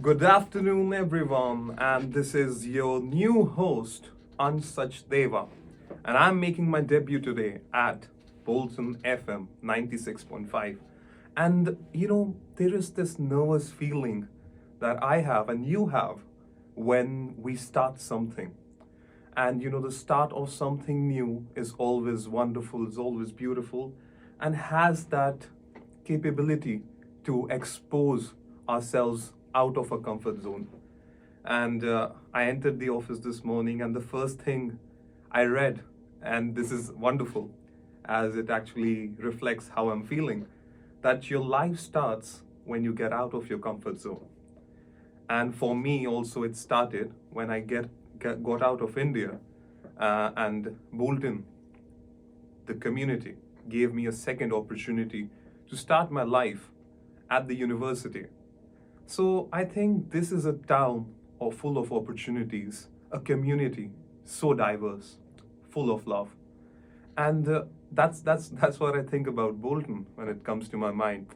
Good afternoon, everyone, and this is your new host, Ansh Sachdeva, and I'm making my debut today at Bolton FM 96.5. And there is this nervous feeling that I have and you have when we start something. And the start of something new is always wonderful, is always beautiful, and has that capability to expose ourselves out of a comfort zone. And I entered the office this morning, and the first thing I read, and this is wonderful as it actually reflects how I'm feeling, that your life starts when you get out of your comfort zone. And for me, also, it started when I got out of India and Bolton, the community, gave me a second opportunity to start my life at the university. So I think this is a town full of opportunities, a community so diverse, full of love. And that's what I think about Bolton when it comes to my mind.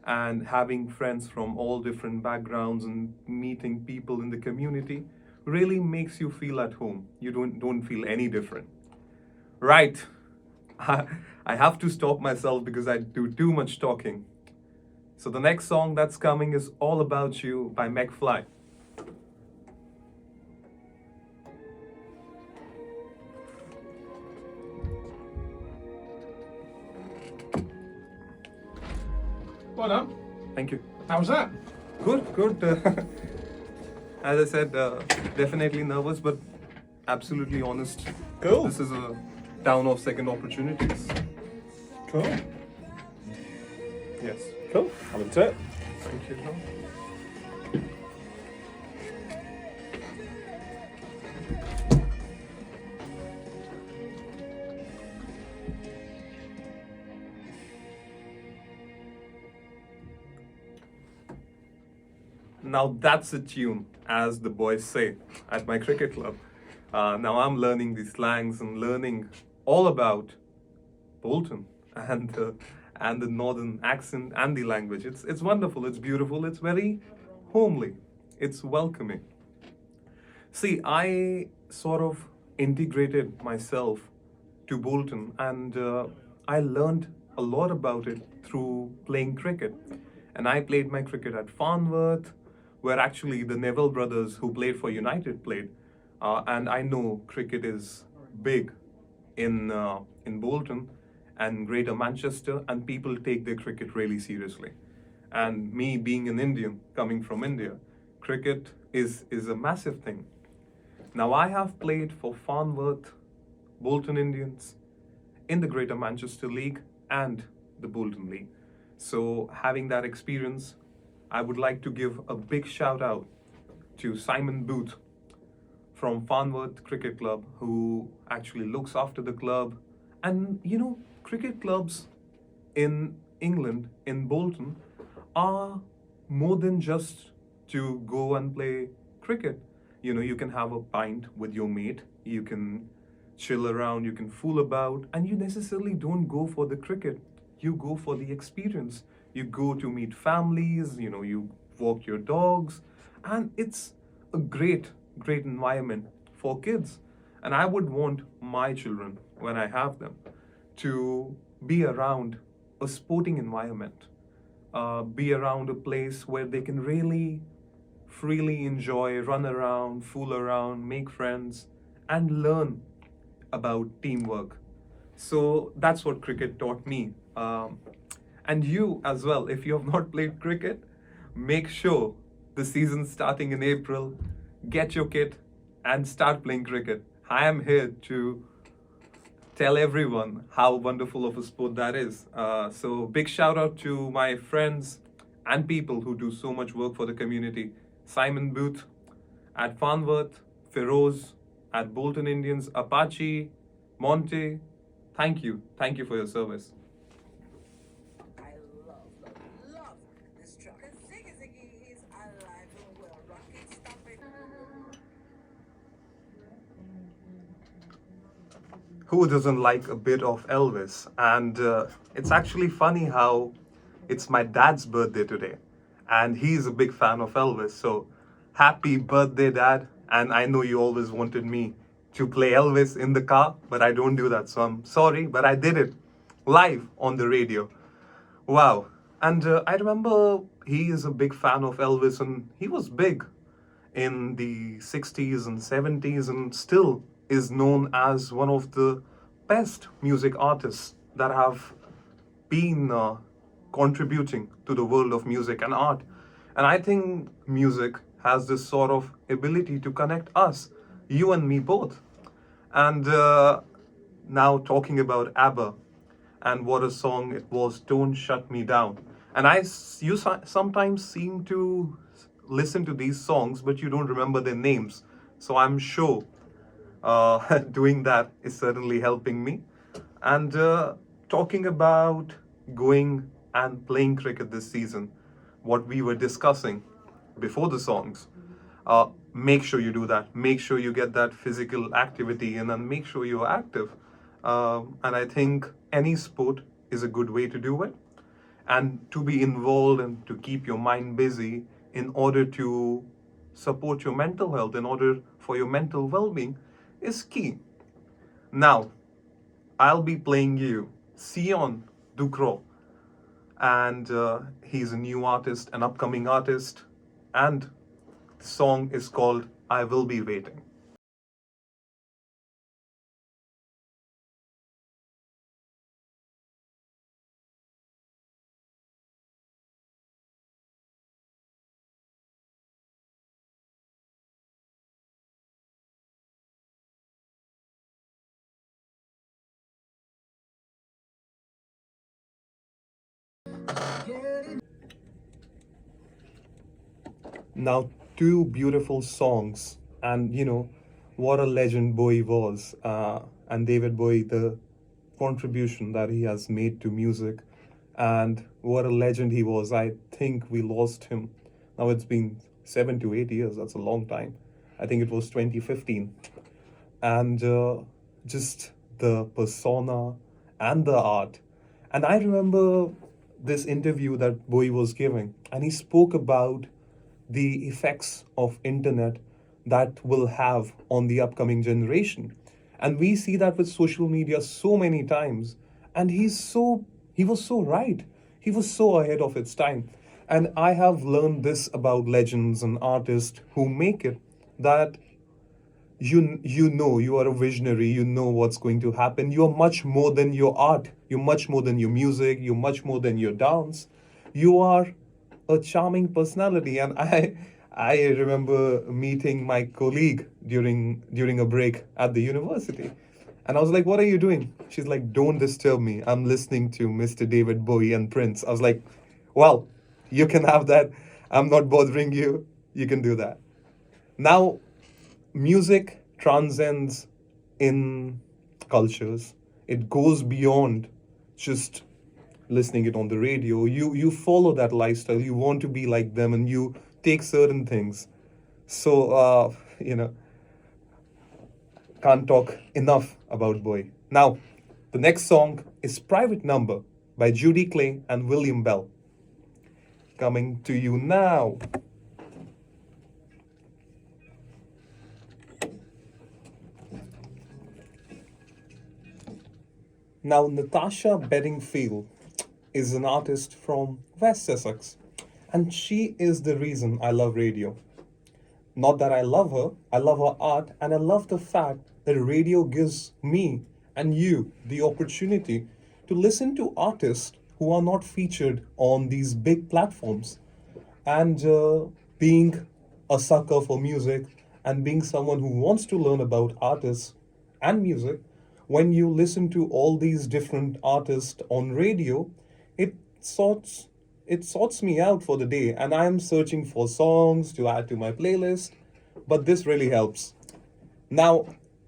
And having friends from all different backgrounds and meeting people in the community really makes you feel at home. You don't feel any different. Right. I have to stop myself because I do too much talking. So the next song that's coming is All About You by McFly. Well done. Thank you. How was that? Good. As I said, definitely nervous, but absolutely honest. Cool. This is a town of second opportunities. Cool. Yes. Cool. I'll into it. Thank you. Now that's a tune, as the boys say at my cricket club. Now I'm learning the slangs and learning all about Bolton and the northern accent and the language. It's wonderful. It's beautiful. It's very homely. It's welcoming. See, I sort of integrated myself to Bolton, and I learned a lot about it through playing cricket. And I played my cricket at Farnworth, where actually the Neville brothers who played for United played. And I know cricket is big in Bolton and Greater Manchester, and people take their cricket really seriously. And me being an Indian, coming from India, cricket is a massive thing. Now I have played for Farnworth, Bolton Indians, in the Greater Manchester League and the Bolton League. So having that experience, I would like to give a big shout out to Simon Booth from Farnworth Cricket Club, who actually looks after the club. And cricket clubs in England, in Bolton, are more than just to go and play cricket. You can have a pint with your mate, you can chill around, you can fool about, and you necessarily don't go for the cricket. You go for the experience. You go to meet families, you walk your dogs, and it's a great environment for kids. And I would want my children, when I have them, to be around a sporting environment, be around a place where they can really freely enjoy, run around, fool around, make friends, and learn about teamwork. So that's what cricket taught me. And you as well, if you have not played cricket, make sure the season starting in April, get your kit and start playing cricket. I am here to tell everyone how wonderful of a sport that is. So big shout out to my friends and people who do so much work for the community. Simon Booth at Farnworth, Feroz at Bolton Indians, Apache, Monte. Thank you for your service. I love this track. And Ziggy Ziggy is alive and well. Rock it, stop it. Who doesn't like a bit of Elvis? And it's actually funny how it's my dad's birthday today. and he's a big fan of Elvis. So happy birthday, Dad. And I know you always wanted me to play Elvis in the car, but I don't do that. So I'm sorry, but I did it live on the radio. Wow. And I remember he is a big fan of Elvis, and he was big in the 60s and 70s, and still is known as one of the best music artists that have been contributing to the world of music and art. And I think music has this sort of ability to connect us, you and me both. And now talking about ABBA, and what a song it was, Don't Shut Me Down. And you sometimes seem to listen to these songs, but you don't remember their names. So I'm sure doing that is certainly helping me. And talking about going and playing cricket this season, what we were discussing before the songs, make sure you do that. Make sure you get that physical activity in, and make sure you're active. And I think any sport is a good way to do it. And to be involved and to keep your mind busy in order to support your mental health, in order for your mental well-being, is key. Now, I'll be playing you Sion Ducrot, and he's a new artist, an upcoming artist, and the song is called I Will Be Waiting. Now, two beautiful songs, and what a legend Bowie was, and David Bowie, the contribution that he has made to music, and what a legend he was. I think we lost him. Now it's been 7 to 8 years, that's a long time. I think it was 2015. And just the persona and the art. And I remember this interview that Bowie was giving, and he spoke about the effects of internet that will have on the upcoming generation. And we see that with social media so many times. And he was so right. He was so ahead of its time. And I have learned this about legends and artists who make it, that you are a visionary, you know what's going to happen. You're much more than your art, you're much more than your music, you're much more than your dance. You are a charming personality. And I remember meeting my colleague during a break at the university, and I was like, what are you doing? She's like, don't disturb me, I'm listening to Mr. David Bowie and Prince. I was like, well, you can have that, I'm not bothering you, you can do that. Now, music transcends in cultures. It goes beyond just listening it on the radio. You follow that lifestyle. You want to be like them, and you take certain things. So can't talk enough about Bowie. Now, the next song is Private Number by Judy Clay and William Bell. Coming to you now. Now, Natasha Bedingfield is an artist from West Sussex, and she is the reason I love radio. Not that I love her art, and I love the fact that radio gives me and you the opportunity to listen to artists who are not featured on these big platforms. And being a sucker for music, and being someone who wants to learn about artists and music, when you listen to all these different artists on radio, it sorts me out for the day, and I'm searching for songs to add to my playlist, but this really helps. Now,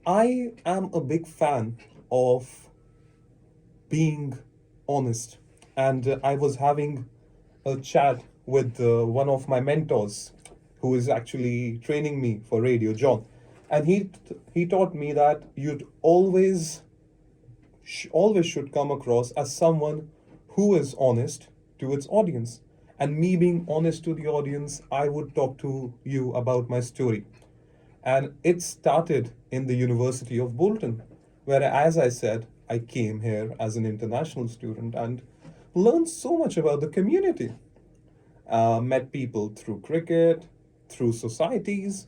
I am a big fan of being honest, and I was having a chat with one of my mentors who is actually training me for radio, John, and he taught me that you'd always should come across as someone who is honest to its audience. And me being honest to the audience, I would talk to you about my story. And it started in the University of Bolton, where, as I said, I came here as an international student and learned so much about the community. Met people through cricket, through societies.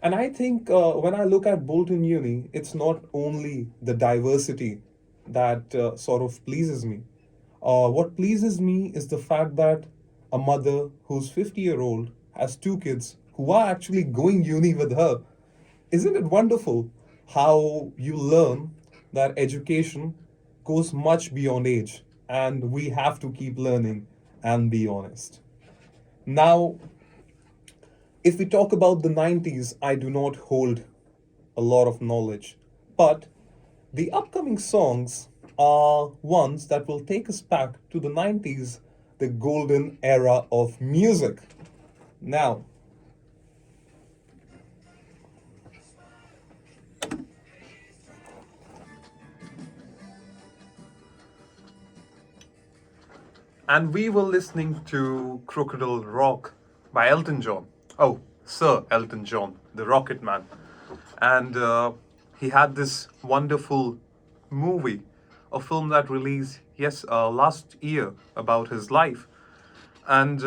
And I think when I look at Bolton Uni, it's not only the diversity that sort of pleases me. What pleases me is the fact that a mother who's 50-year-old has two kids who are actually going uni with her. Isn't it wonderful how you learn that education goes much beyond age and we have to keep learning and be honest? Now, if we talk about the 90s, I do not hold a lot of knowledge, but the upcoming songs are ones that will take us back to the 90s, the golden era of music. Now, and we were listening to Crocodile Rock by Elton John. Oh, Sir Elton John, the Rocket Man. And he had this wonderful movie, a film that released, last year about his life. And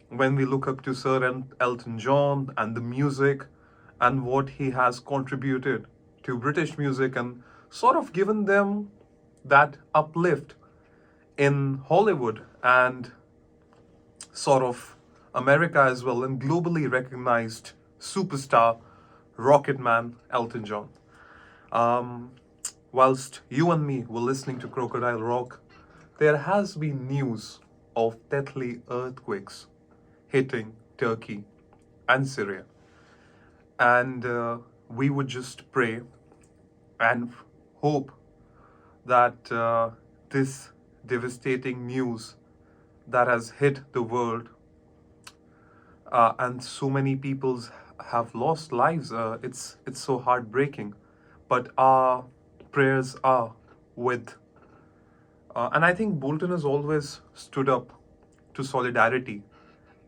when we look up to Sir Elton John and the music and what he has contributed to British music and sort of given them that uplift in Hollywood and sort of America as well, and globally recognized superstar rocket man Elton John. Whilst you and me were listening to Crocodile Rock, there has been news of deadly earthquakes hitting Turkey and Syria. And we would just pray and hope that this devastating news that has hit the world and so many people have lost lives. It's so heartbreaking, but our prayers are with. And I think Bolton has always stood up to solidarity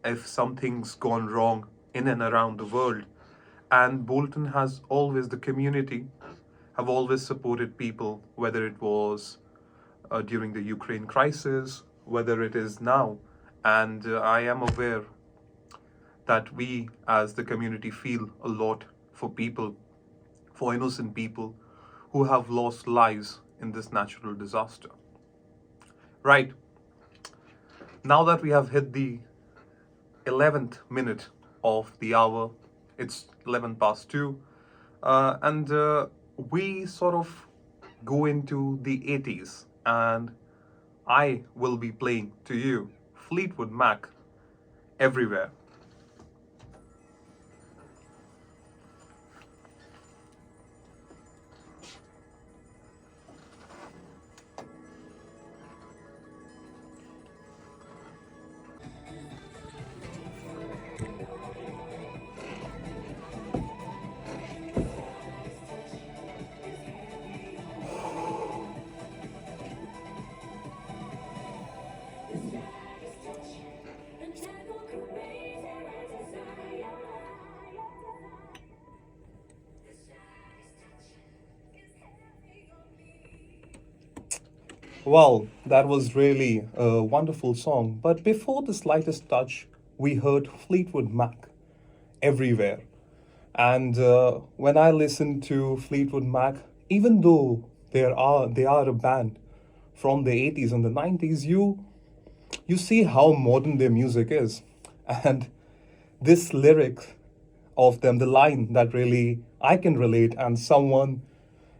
if something's gone wrong in and around the world. And Bolton has always, the community have always supported people, whether it was during the Ukraine crisis, whether it is now. And I am aware that we as the community feel a lot for people, for innocent people who have lost lives in this natural disaster. Right, now that we have hit the 11th minute of the hour, it's 11 past 2, and we sort of go into the 80s, and I will be playing to you Fleetwood Mac, Everywhere. Well, that was really a wonderful song. But before the slightest touch, we heard Fleetwood Mac, Everywhere. And when I listen to Fleetwood Mac, even though they are a band from the 80s and the 90s, you see how modern their music is. And this lyric of them, the line that really I can relate, and someone,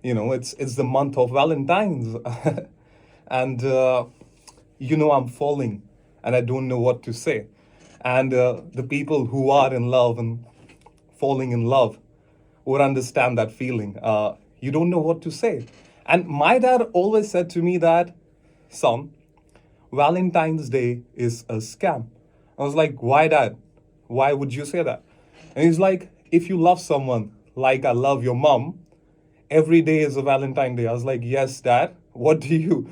it's the month of Valentine's. And I'm falling and I don't know what to say. And the people who are in love and falling in love would understand that feeling. You don't know what to say. And my dad always said to me that, son, Valentine's Day is a scam. I was like, why, Dad? Why would you say that? And he's like, if you love someone like I love your mom, every day is a Valentine Day. I was like, yes, Dad. What do you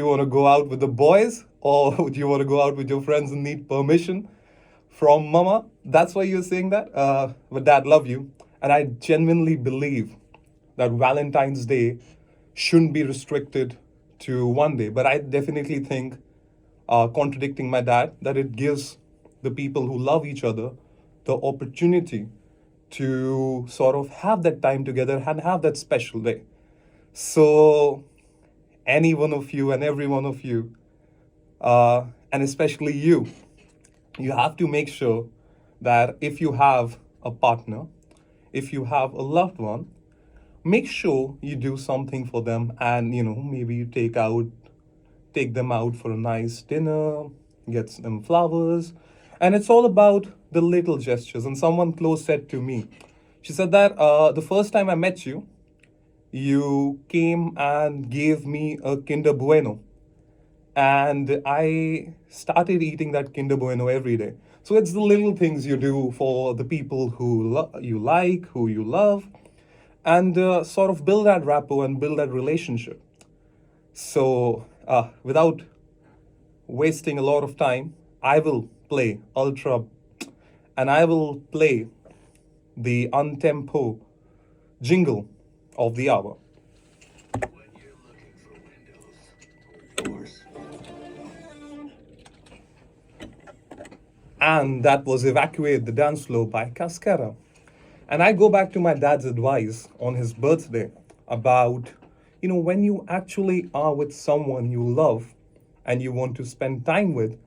want to go out with the boys? or do you want to go out with your friends and need permission from mama? That's why you're saying that? But dad, love you. And I genuinely believe that Valentine's Day shouldn't be restricted to one day. But I definitely think, contradicting my dad, that it gives the people who love each other the opportunity to sort of have that time together and have that special day. So, any one of you and every one of you, and especially you have to make sure that if you have a partner, if you have a loved one, make sure you do something for them, and maybe you take them out for a nice dinner, get them flowers, and it's all about the little gestures. And someone close said to me, she said that the first time I met you, you came and gave me a Kinder Bueno, and I started eating that Kinder Bueno every day. So it's the little things you do for the people who you like, who you love, and sort of build that rapport and build that relationship. So without wasting a lot of time, I will play Ultra, and I will play the untempo jingle of the hour. And that was Evacuate the Dance Floor by Cascara. And I go back to my dad's advice on his birthday about, when you actually are with someone you love and you want to spend time with,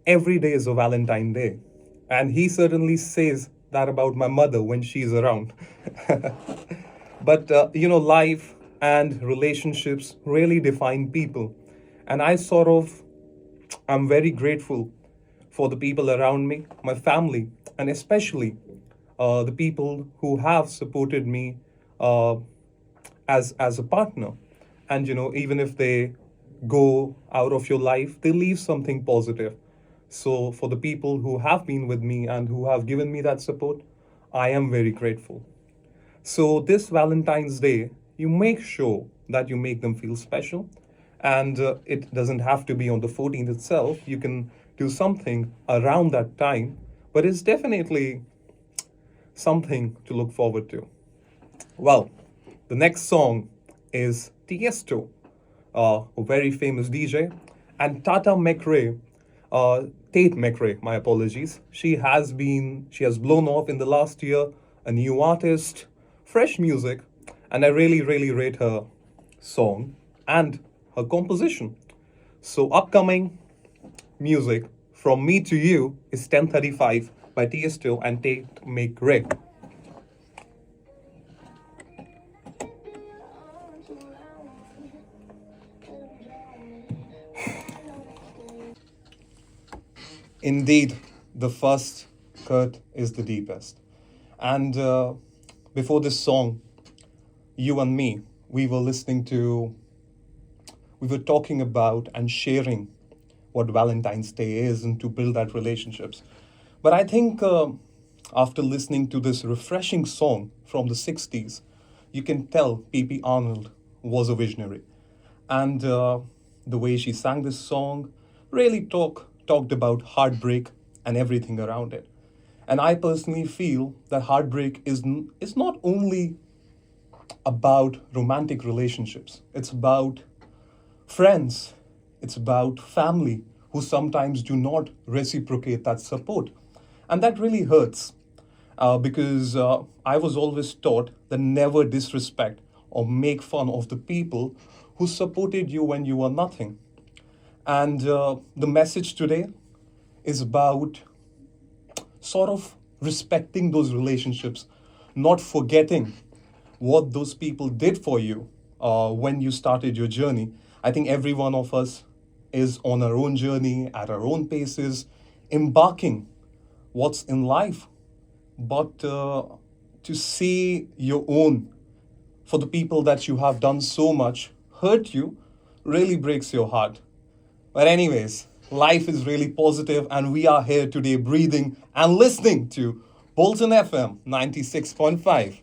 every day is a Valentine Day. And he certainly says that about my mother when she's around. But, life and relationships really define people. And I'm very grateful for the people around me, my family, and especially the people who have supported me as a partner. And even if they go out of your life, they leave something positive. So for the people who have been with me and who have given me that support, I am very grateful. So this Valentine's Day, you make sure that you make them feel special. And it doesn't have to be on the 14th itself. You can do something around that time. But it's definitely something to look forward to. Well, the next song is Tiesto, a very famous DJ, and Tate McRae, my apologies. She has blown off in the last year, a new artist, fresh music, and I really, really rate her song and her composition. So upcoming music from me to you is 10:35 by Tiesto and Tate McRae. Indeed, the first cut is the deepest. And before this song, you and me, we were talking about and sharing what Valentine's Day is and to build that relationships. But I think after listening to this refreshing song from the 60s, you can tell P.P. Arnold was a visionary. And the way she sang this song really talked about heartbreak and everything around it. And I personally feel that heartbreak is not only about romantic relationships. It's about friends. It's about family who sometimes do not reciprocate that support. And that really hurts because I was always taught that never disrespect or make fun of the people who supported you when you were nothing. And the message today is about sort of respecting those relationships, not forgetting what those people did for you when you started your journey. I think every one of us is on our own journey, at our own paces, embarking what's in life. But to see your own, for the people that you have done so much, hurt you, really breaks your heart. But anyways, life is really positive and we are here today breathing and listening to Bolton FM 96.5.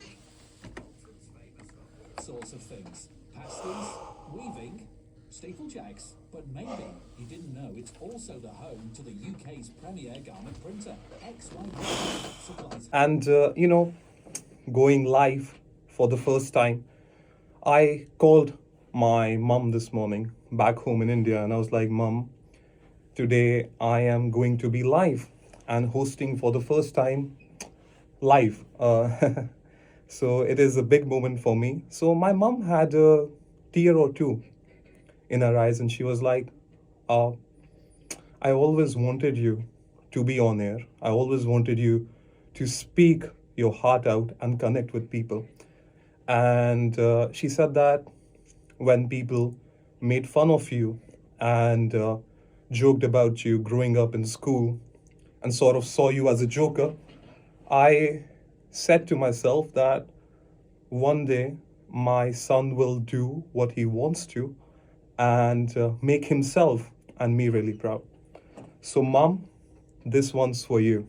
Sorts of things. Pasties, weaving, steeplejacks, but But maybe he didn't know it's also the home to the UK's premier garment printer, XYZ supplies. And, going live for the first time, I called my mum this morning back home in India, and I was like, Mum, today I am going to be live and hosting for the first time live. So it is a big moment for me. So my mum had a tear or two in her eyes, and she was like, I always wanted you to be on air. I always wanted you to speak your heart out and connect with people. And she said that when people made fun of you and joked about you growing up in school and sort of saw you as a joker, I said to myself that one day my son will do what he wants to and make himself and me really proud. So, Mom, this one's for you.